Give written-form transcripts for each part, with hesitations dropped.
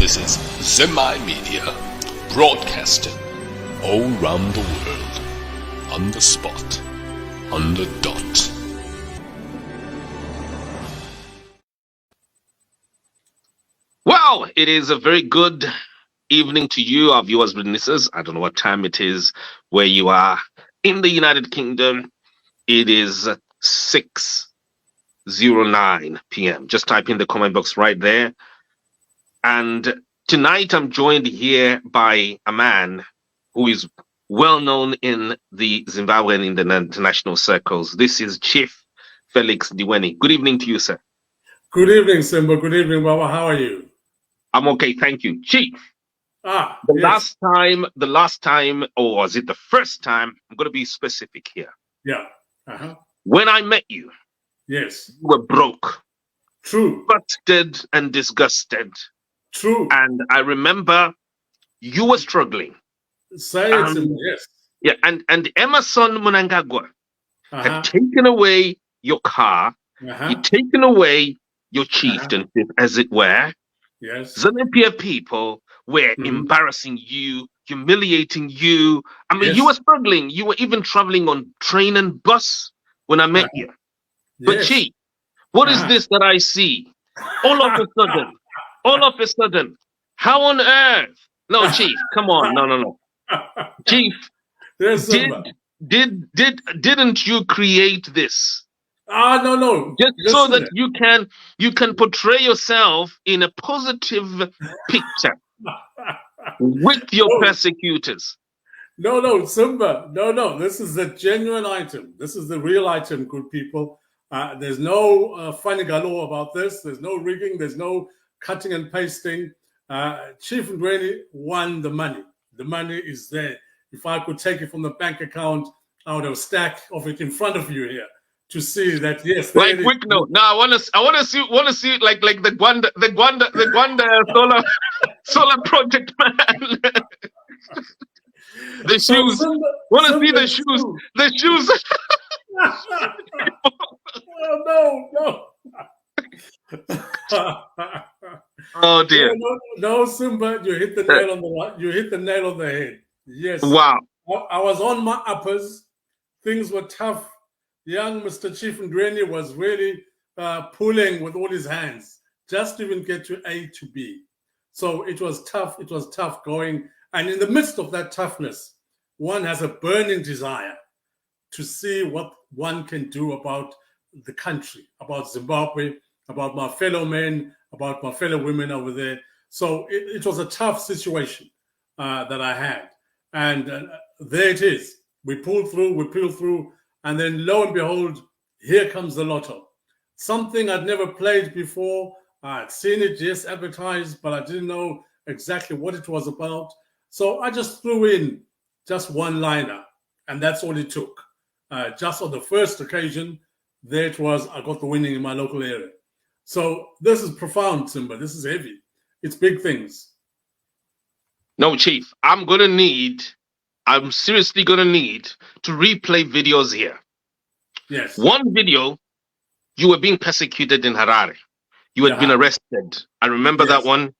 This is Zimbabwe Media, broadcasting all around the world, on the spot, on the dot. Well, it is a very good evening to you, our viewers and listeners. I don't know what time it is where you are in the United Kingdom. It is 6:09 p.m. Just type in the comment box right there. And tonight I'm joined here by a man who is well known in the Zimbabwe and in the international circles. This is Chief Felix Ndiweni. Good evening to you, sir. Good evening, Simba. Good evening, Baba. How are you? I'm okay, thank you. Chief, yes. last time, or was it the first time? I'm going to be specific here. Yeah. When I met you, yes, you were broke. True. Busted and disgusted. True. And I remember you were struggling. Say it, Simba. Yes. Yeah, and Emerson Mnangagwa had taken away your car. He'd taken away your chieftainship, as it were. Yes. Zambia people were embarrassing you, humiliating you. I mean, you were struggling. You were even traveling on train and bus when I met you. But Chief, what is this that I see? All of a sudden, how on earth? No, Chief, come on. No. Chief, didn't you create this? No. Just so that you can portray yourself in a positive picture with your persecutors. No, Simba. No. This is the genuine item. This is the real item, good people. There's no funny galore about this. There's no rigging. There's no cutting and pasting. Chief Ndiweni won the money. The money is there. If I could take it from the bank account, I would have a stack of it in front of you here to see that. Yes. Like quick note. Now I want to see like the Gwanda solar project man. The shoes. Want to see the shoes? The shoes. No. Oh dear. No, Simba, you hit the nail on the head. Yes. Wow. I was on my uppers. Things were tough. Young Mr. Chief Ndiweni was really pulling with all his hands just to even get to A to B. So it was tough. It was tough going. And in the midst of that toughness, one has a burning desire to see what one can do about the country, about Zimbabwe, about my fellow men, about my fellow women over there. So it was a tough situation that I had. And there it is. We pulled through. And then lo and behold, here comes the lotto. Something I'd never played before. I'd seen it, yes, advertised, but I didn't know exactly what it was about. So I just threw in just one liner, and that's all it took. Just on the first occasion, there it was. I got the winning in my local area. So this is profound, Simba. This is heavy. It's big things. No, Chief, I'm seriously going to need to replay videos here. Yes. One video, you were being persecuted in Harare. You had been arrested. I remember that one.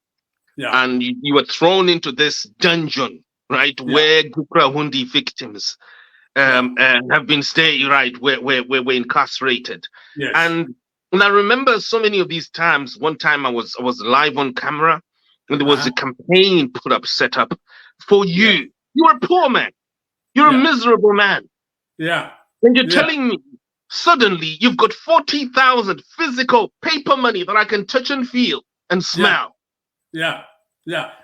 Yeah. And you were thrown into this dungeon, right, where Gupra Hundi victims have been staying, right, where we're incarcerated. Yes. And I remember so many of these times. One time I was live on camera, and there was a campaign set up for you. Yeah. You're a poor man. You're a miserable man. Yeah. And you're telling me suddenly you've got 40,000 physical paper money that I can touch and feel and smell. Yeah.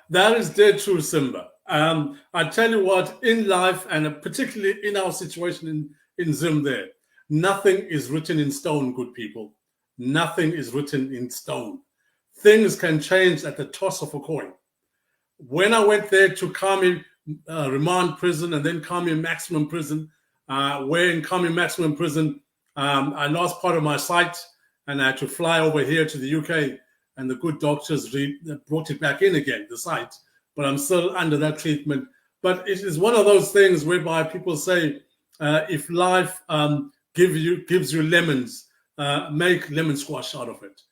That is dead true, Simba. I tell you what, in life, and particularly in our situation in Zim there, nothing is written in stone, good people. Nothing is written in stone. Things can change at the toss of a coin. When I went there to Kami remand prison and then Kami maximum prison, where in Kami maximum prison, I lost part of my sight and I had to fly over here to the UK, and the good doctors brought it back in again, the sight. But I'm still under that treatment. But it is one of those things whereby people say, if life gives you lemons, make lemon squash out of it.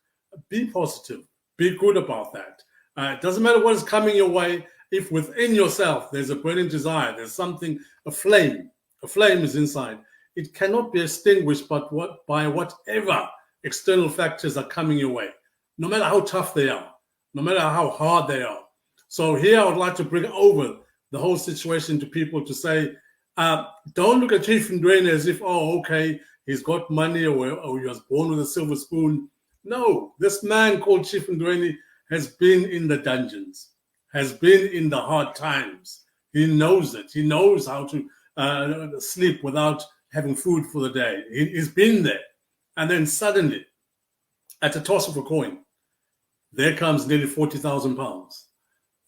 Be positive. Be good about that. It doesn't matter what is coming your way. If within yourself there's a burning desire, there's something, a flame is inside. It cannot be extinguished by whatever external factors are coming your way, no matter how tough they are, no matter how hard they are. So here I would like to bring over the whole situation to people to say, don't look at Chief Ndiweni as if, oh, okay, he's got money or he was born with a silver spoon. No, this man called Chief Ndiweni has been in the dungeons, has been in the hard times. He knows it. He knows how to sleep without having food for the day. He's been there. And then suddenly, at the toss of a coin, there comes nearly 40,000 pounds.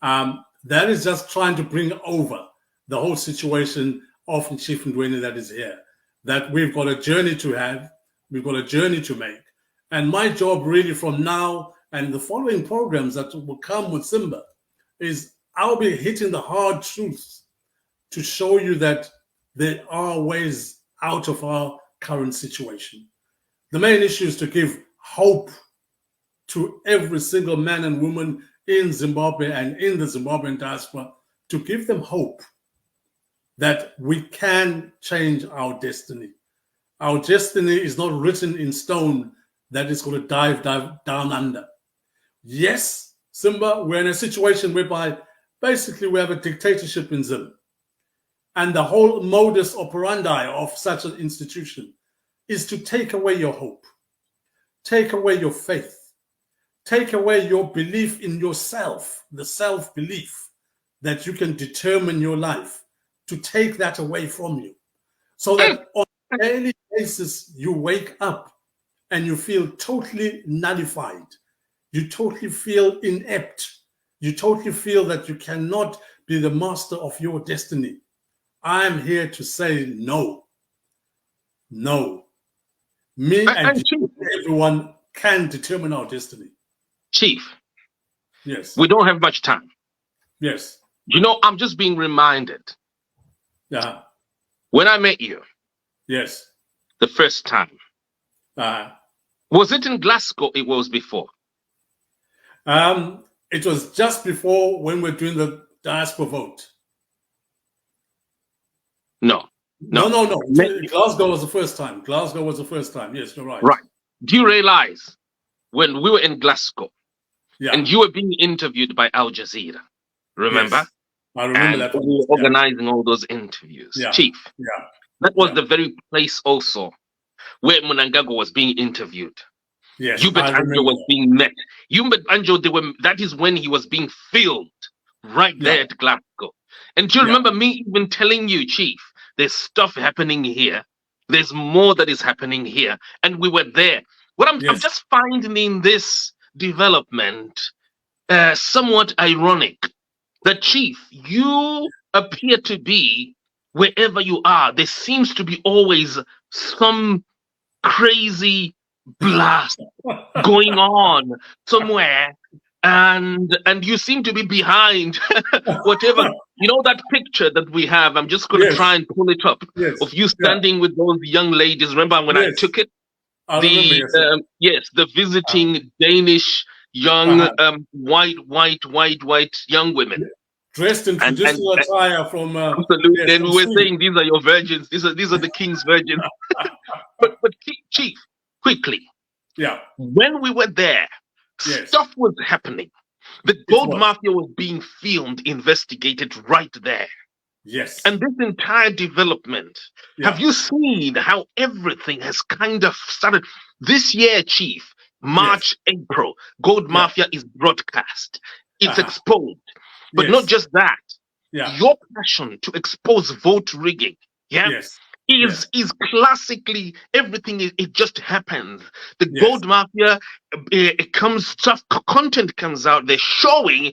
That is just trying to bring over the whole situation of Chief Ndiweni that is here. That we've got a journey to have, we've got a journey to make. And my job really from now and the following programs that will come with Simba is I'll be hitting the hard truths to show you that there are ways out of our current situation. The main issue is to give hope to every single man and woman in Zimbabwe and in the Zimbabwean diaspora, to give them hope that we can change our destiny. Our destiny is not written in stone that is going to dive down under. Yes, Simba, we're in a situation whereby basically we have a dictatorship in Zim. And the whole modus operandi of such an institution is to take away your hope, take away your faith, take away your belief in yourself, the self-belief that you can determine your life, to take that away from you. So that on a daily basis, you wake up and you feel totally nullified. You totally feel inept. You totally feel that you cannot be the master of your destiny. I'm here to say no. No. Me and everyone can determine our destiny. Chief. Yes. We don't have much time. Yes. You know, I'm just being reminded. Yeah. When I met you. Yes. The first time. Was it in Glasgow? It was before. It was just before when we're doing the diaspora vote. No. Glasgow was the first time. Glasgow was the first time. Yes, you're right. Right. Do you realize when we were in Glasgow and you were being interviewed by Al Jazeera? Remember? Yes, I remember and that. We were organizing all those interviews. Yeah. Chief. Yeah. That was the very place also where Mnangagwa was being interviewed. Yes. Hubert Anjo was being met. Hubert Anjo, that is when he was being filmed right there at Glasgow. And do you remember me even telling you, Chief, there's stuff happening here. There's more that is happening here. And we were there. What I'm just finding in this development somewhat ironic that, Chief, you appear to be wherever you are. There seems to be always some crazy blast going on somewhere. And you seem to be behind whatever, you know, that picture that we have. I'm just going to try and pull it up of you standing with those young ladies. Remember when I took it? The visiting Danish young white young women. Dressed in traditional attire from absolutely. And we were saying these are your virgins. These are the king's virgins. but Chief, quickly. Yeah. When we were there, stuff was happening. The gold mafia was being filmed, investigated right there. Yes. And this entire development, have you seen how everything has kind of started? This year, Chief, March, April, gold mafia is broadcast. It's exposed. But not just that. Your passion to expose vote rigging, is classically everything. It just happens. The gold mafia, content comes out. They're showing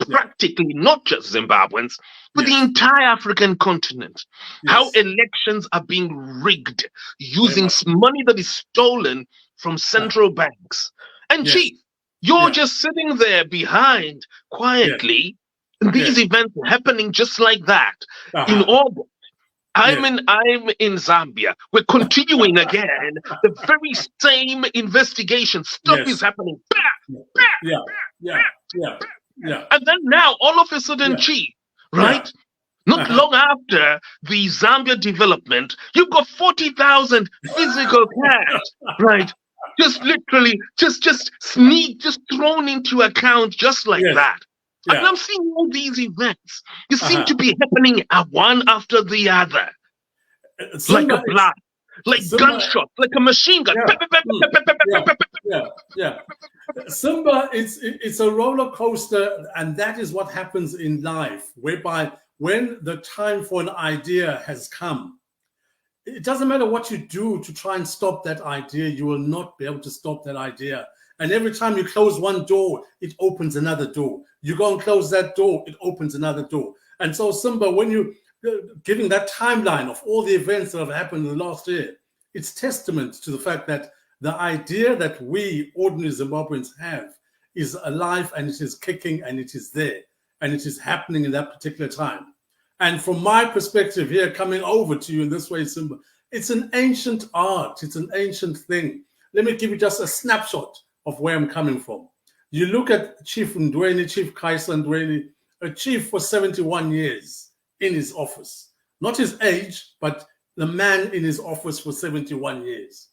practically not just Zimbabweans, but the entire African continent, how elections are being rigged using money that is stolen from central banks. And Chief, you're just sitting there behind quietly. These events happening just like that in August. I'm in Zambia. We're continuing again. The very same investigation. Stuff is happening. And then now, all of a sudden, Chief, right? Not long after the Zambia development, you've got 40,000 physical cash, right? Just literally, just thrown into account just like that. And I'm seeing all these events. They seem to be happening one after the other. Like a blast, like gunshots, like a machine gun. Simba, it's a roller coaster, and that is what happens in life, whereby when the time for an idea has come, it doesn't matter what you do to try and stop that idea, you will not be able to stop that idea. And every time you close one door, it opens another door. You go and close that door, it opens another door. And so, Simba, when you giving that timeline of all the events that have happened in the last year, it's testament to the fact that the idea that we ordinary Zimbabweans have is alive, and it is kicking, and it is there, and it is happening in that particular time. And from my perspective here, coming over to you in this way, Simba, it's an ancient art. It's an ancient thing. Let me give you just a snapshot of where I'm coming from. You look at Chief Ndiweni, Chief Kaisa Ndiweni, a chief for 71 years in his office. Not his age, but the man in his office for 71 years.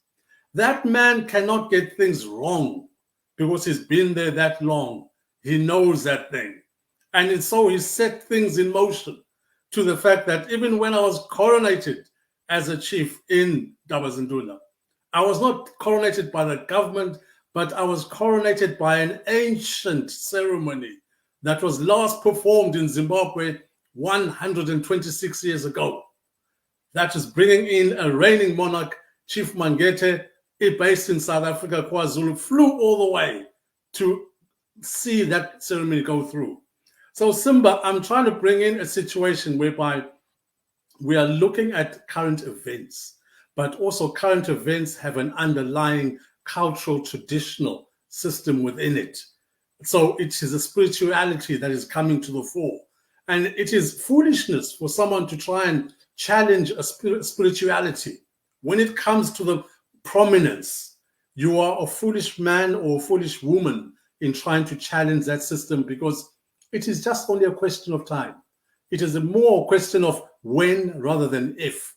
That man cannot get things wrong because he's been there that long. He knows that thing. And so he set things in motion to the fact that even when I was coronated as a chief in Dabazindula, I was not coronated by the government, but I was coronated by an ancient ceremony that was last performed in Zimbabwe 126 years ago. That is bringing in a reigning monarch, Chief Mangete, based in South Africa, KwaZulu, flew all the way to see that ceremony go through. So, Simba, I'm trying to bring in a situation whereby we are looking at current events, but also current events have an underlying cultural, traditional system within it. So it is a spirituality that is coming to the fore. And it is foolishness for someone to try and challenge a spirituality. When it comes to the prominence, you are a foolish man or a foolish woman in trying to challenge that system, because it is just only a question of time. It is a more question of when rather than if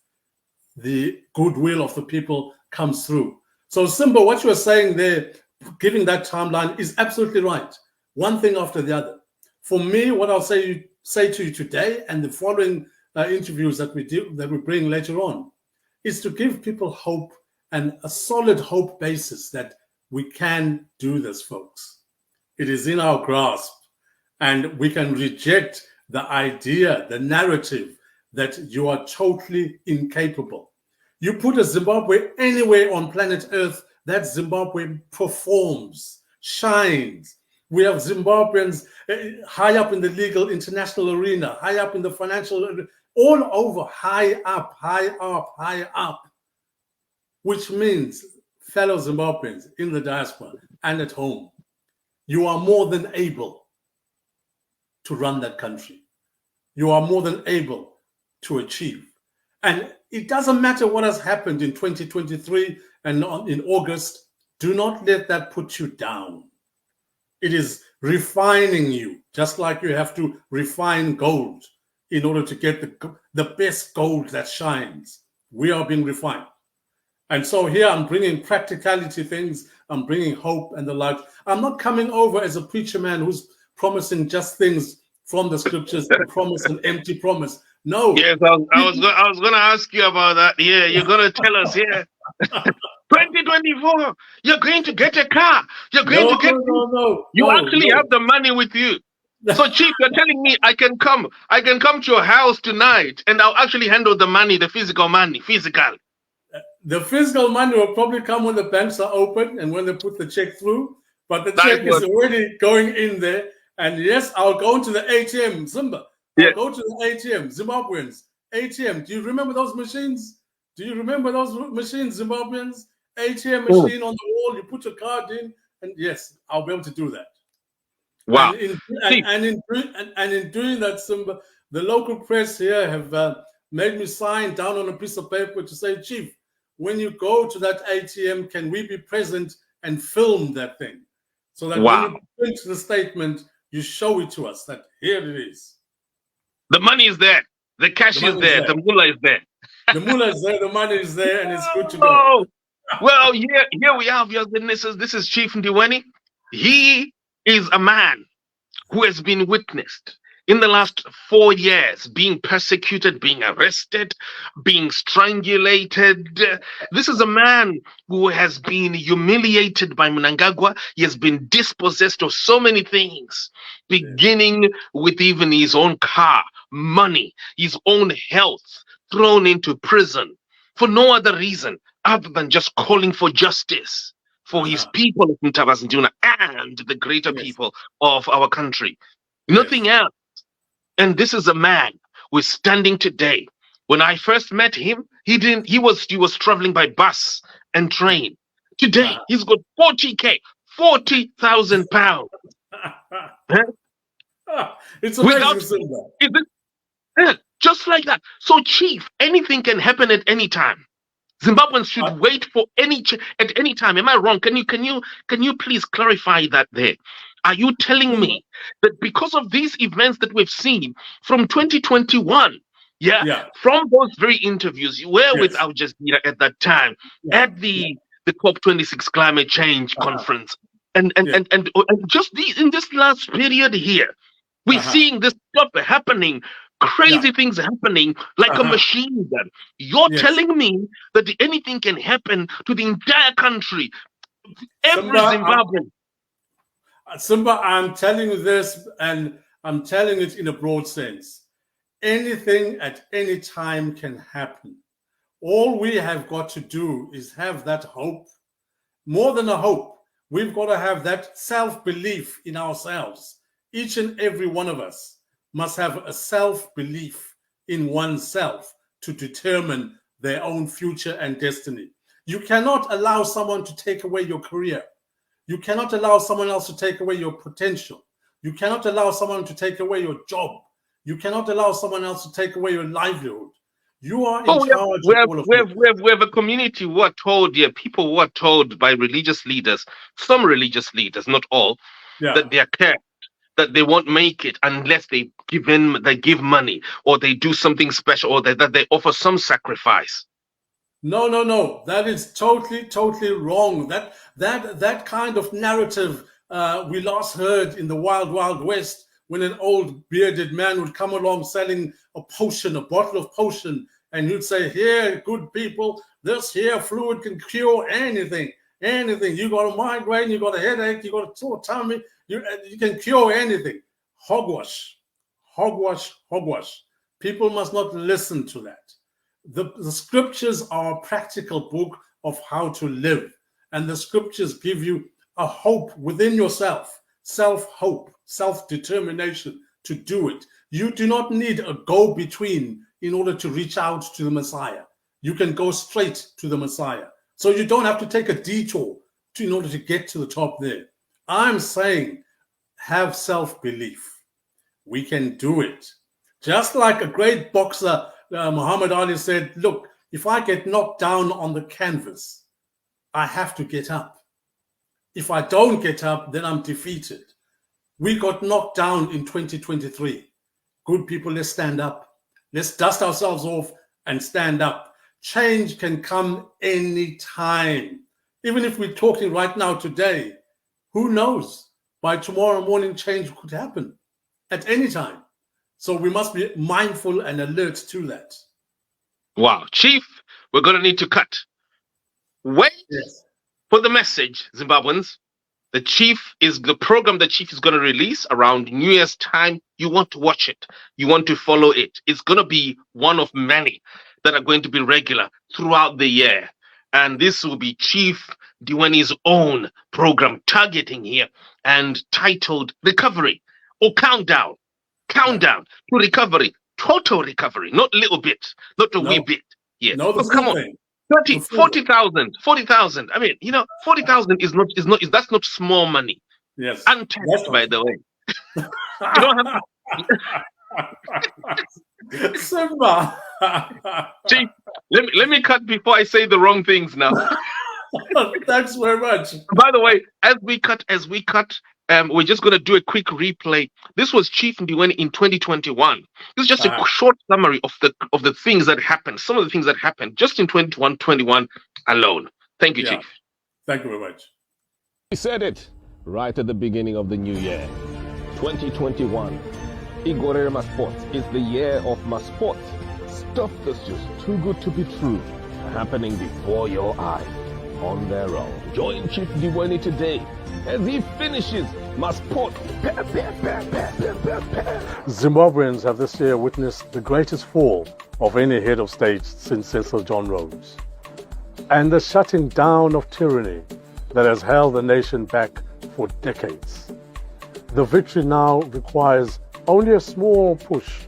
the goodwill of the people comes through. So, Simba, what you are saying there, giving that timeline, is absolutely right. One thing after the other. For me, what I'll say to you today and the following interviews that we bring later on is to give people hope, and a solid hope basis that we can do this, folks. It is in our grasp. And we can reject the idea, the narrative that you are totally incapable. You put a Zimbabwe anywhere on planet Earth, that Zimbabwe performs, shines. We have Zimbabweans high up in the legal international arena, high up in the financial, all over, high up, high up, high up. Which means, fellow Zimbabweans in the diaspora and at home, you are more than able to run that country. You are more than able to achieve. And it doesn't matter what has happened in 2023 and in August. Do not let that put you down. It is refining you, just like you have to refine gold in order to get the best gold that shines. We are being refined. And so here I'm bringing practicality things. I'm bringing hope and the like. I'm not coming over as a preacher man who's promising just things from the scriptures and promise an empty promise. No. Yes, I was going to ask you about that. Yeah, you're going to tell us here. 2024, you're going to get a car. You're going to get. You actually have the money with you. So, Chief, you're telling me I can come to your house tonight, and I'll actually handle the money, the physical money, physical. The physical money will probably come when the banks are open and when they put the check through. But the check is already going in there. And yes, I'll go to the ATM, Simba. I'll go to the ATM, Zimbabweans. ATM, do you remember those machines? Do you remember those machines, Zimbabweans? ATM machine on the wall, you put your card in, and yes, I'll be able to do that. Wow. And in doing that, Simba, the local press here have made me sign down on a piece of paper to say, Chief, when you go to that ATM, can we be present and film that thing? So that when you print the statement, you show it to us that here it is. The money is there. The cash is there. The mullah is there. The mullah is there. The money is there, and it's good to go. Oh, well, here we have your witnesses. This is Chief Ndiweni. He is a man who has been witnessed in the last 4 years, being persecuted, being arrested, being strangulated. This is a man who has been humiliated by Mnangagwa. He has been dispossessed of so many things, beginning with even his own car, money, his own health, thrown into prison for no other reason other than just calling for justice for his people of Mtabazinduna and the greater people of our country. Nothing else. And this is a man who is standing today. When I first met him, he was traveling by bus and train. Today, he's got 40K, 40,000 pounds. It's amazing. Just like that. So, Chief, anything can happen at any time. Zimbabweans should wait for at any time. Am I wrong? Can you please clarify that there? Are you telling me that because of these events that we've seen from 2021, from those very interviews, you were with Al Jazeera at that time, at the COP26 climate change conference, and just in this last period here, we're seeing this stuff happening, crazy things happening like a machine gun. You're telling me that anything can happen to the entire country, every Zimbabwean. Simba, I'm telling you this, and I'm telling it in a broad sense. Anything at any time can happen. All we have got to do is have that hope. More than a hope, we've got to have that self-belief in ourselves. Each and every one of us must have a self-belief in oneself to determine their own future and destiny. You cannot allow someone to take away your career. You cannot allow someone else to take away your potential. You cannot allow someone to take away your job. You cannot allow someone else to take away your livelihood. You are in charge of all of it. We have a community who are told, people who are told by religious leaders, some religious leaders, not all, that they are cursed, that they won't make it unless they give money or they do something special or that they offer some sacrifice. No. That is totally wrong. That kind of narrative we last heard in the Wild Wild West when an old bearded man would come along selling a potion, a bottle of potion, and he'd say, "Here, good people, this here fluid can cure anything. Anything. You got a migraine, you got a headache, you got a sore tummy, you can cure anything." Hogwash. People must not listen to that. The scriptures are a practical book of how to live, and the scriptures give you a hope within yourself, self-hope, self-determination to do it. You do not need a go-between in order to reach out to the Messiah. You can go straight to the Messiah. So you don't have to take a detour in order to get to the top there. I'm saying have self-belief. We can do it. Just like a great boxer, Muhammad Ali said, look, if I get knocked down on the canvas, I have to get up. If I don't get up, then I'm defeated. We got knocked down in 2023. Good people, let's stand up. Let's dust ourselves off and stand up. Change can come anytime. Even if we're talking right now today, who knows? By tomorrow morning, change could happen at any time. So we must be mindful and alert to that. Wow. Chief, we're going to need to cut. Wait for the message, Zimbabweans. The program the Chief is going to release around New Year's time. You want to watch it. You want to follow it. It's going to be one of many that are going to be regular throughout the year. And this will be Chief Ndiweni's own program targeting here and titled Recovery or Countdown. Countdown to recovery. Total recovery. Not little bit. Not a wee bit. Yeah. No, come on. 40,000. I mean, 40,000 that's not small money. Yes. Untaxed, by the way. You don't have Simba. Chief, let me cut before I say the wrong things now. Thanks very much. By the way, as we cut, we're just going to do a quick replay. This was Chief Ndiweni in 2021. This is just a short summary of the things that happened, some of the things that happened just in 2021 alone. Thank you, Chief. Thank you very much. We said it right at the beginning of the new year. 2021. Igorere Masport is the year of Masport. Stuff that's just too good to be true, happening before your eyes, on their own. Join Chief Ndiweni today as he finishes Masport. Zimbabweans have this year witnessed the greatest fall of any head of state since Cecil John Rhodes, and the shutting down of tyranny that has held the nation back for decades. The victory now requires only a small push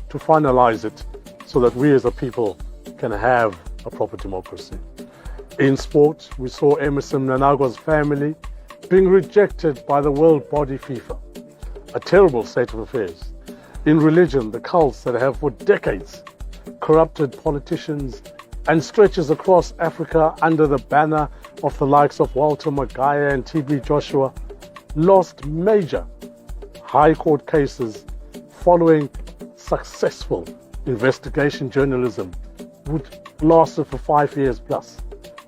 to finalize it so that we as a people can have a proper democracy. In sport, we saw Emerson Mnangagwa's family being rejected by the world body FIFA. A terrible state of affairs. In religion, the cults that have for decades corrupted politicians and stretches across Africa under the banner of the likes of Walter Magaya and TB Joshua lost major High Court cases following successful investigation journalism, which lasted for 5 years plus.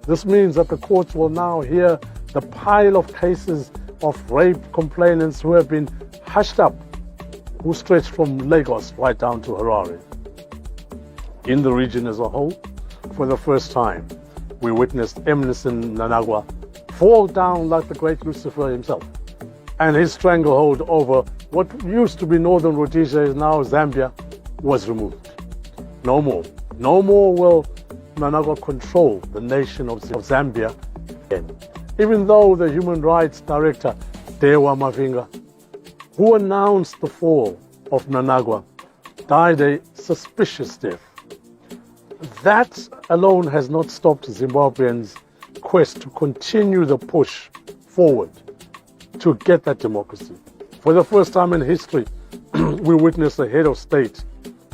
This means that the courts will now hear the pile of cases of rape complainants who have been hushed up, who stretch from Lagos right down to Harare. In the region as a whole, for the first time, we witnessed Emerson Mnangagwa fall down like the great Lucifer himself, and his stranglehold over what used to be Northern Rhodesia, is now Zambia, was removed. No more will Mnangagwa control the nation of Zambia again. Even though the Human Rights Director, Dewa Mavinga, who announced the fall of Mnangagwa, died a suspicious death. That alone has not stopped Zimbabweans' quest to continue the push forward to get that democracy. For the first time in history, we witnessed a head of state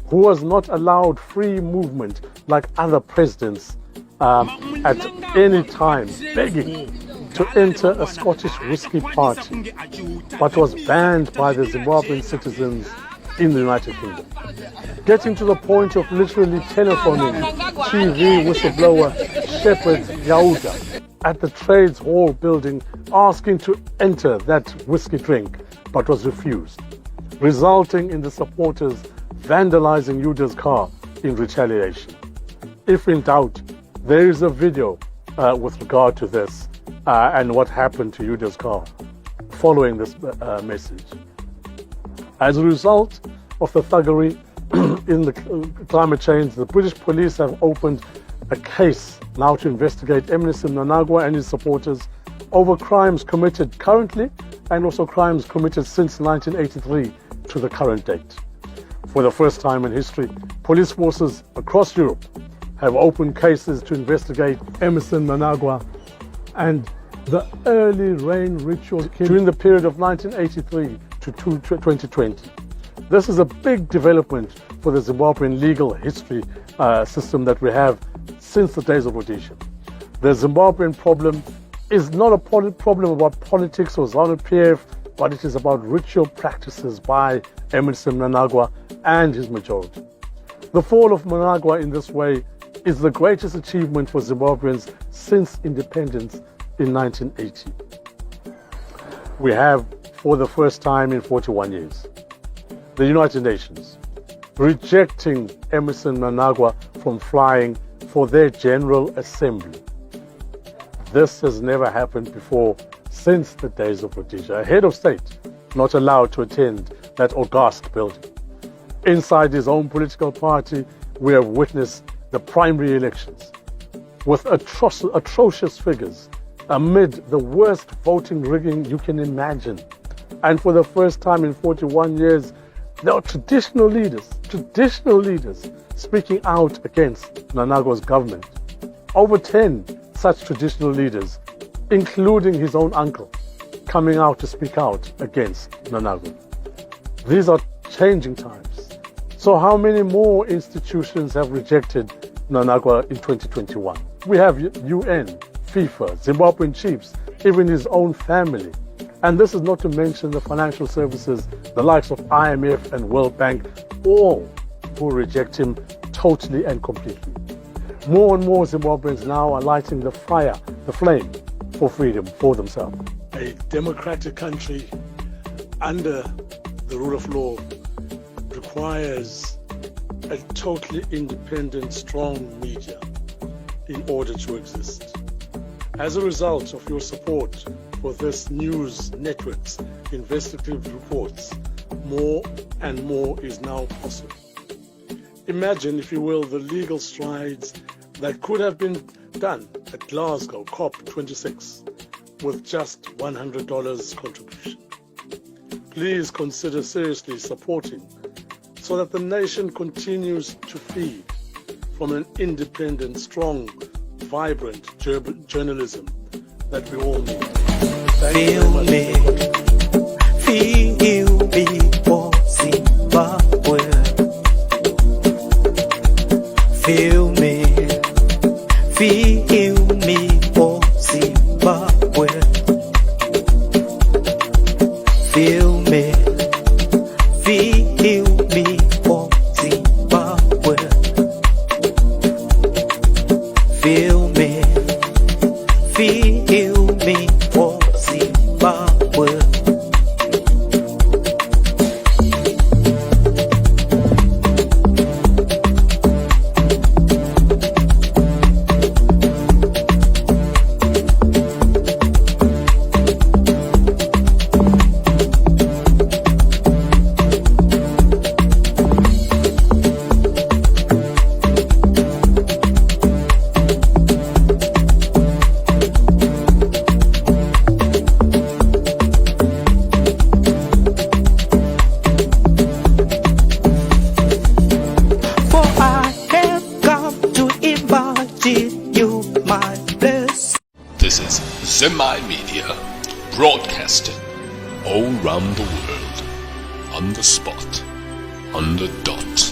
who was not allowed free movement like other presidents at any time, begging to enter a Scottish whiskey party, but was banned by the Zimbabwean citizens in the United Kingdom. Getting to the point of literally telephoning TV whistleblower Shepherd Yauda at the Trades Hall building, asking to enter that whiskey drink, but was refused, resulting in the supporters vandalizing Yauda's car in retaliation. If in doubt, there is a video with regard to this and what happened to Yauda's car following this message. As a result of the thuggery in the climate change, the British police have opened a case now to investigate Emerson Mnangagwa and his supporters over crimes committed currently and also crimes committed since 1983 to the current date. For the first time in history, police forces across Europe have opened cases to investigate Emerson Mnangagwa and the early rain ritual during the period of 1983 to 2020. This is a big development for the Zimbabwean legal history system that we have since the days of Rhodesia. The Zimbabwean problem is not a problem about politics or ZANU-PF, but it is about ritual practices by Emerson Mnangagwa and his majority. The fall of Mnangagwa in this way is the greatest achievement for Zimbabweans since independence in 1980. We have, for the first time in 41 years, the United Nations rejecting Emerson Mnangagwa from flying for their General Assembly. This has never happened before since the days of Rhodesia. A head of state not allowed to attend that august building. Inside his own political party, we have witnessed the primary elections with atrocious figures amid the worst voting rigging you can imagine. And for the first time in 41 years, there are traditional leaders speaking out against Mnangagwa's government. Over 10 such traditional leaders, including his own uncle, coming out to speak out against Mnangagwa. These are changing times. So how many more institutions have rejected Mnangagwa in 2021? We have UN, FIFA, Zimbabwean chiefs, even his own family And this is not to mention the financial services, the likes of IMF and World Bank, all who reject him totally and completely. More and more Zimbabweans now are lighting the fire, the flame for freedom for themselves. A democratic country under the rule of law requires a totally independent, strong media in order to exist. As a result of your support for this news network's investigative reports, more and more is now possible. Imagine, if you will, the legal strides that could have been done at Glasgow COP26 with just $100 contribution. Please consider seriously supporting so that the nation continues to feed from an independent, strong, vibrant journalism that we all need. Feel me for Zimbabwe. Feel me for Zimbabwe. Feel me for Zimbabwe. Feel me for Zimbabwe. This is Zimbabwe Media, broadcasting all round the world, on the spot, on the dot.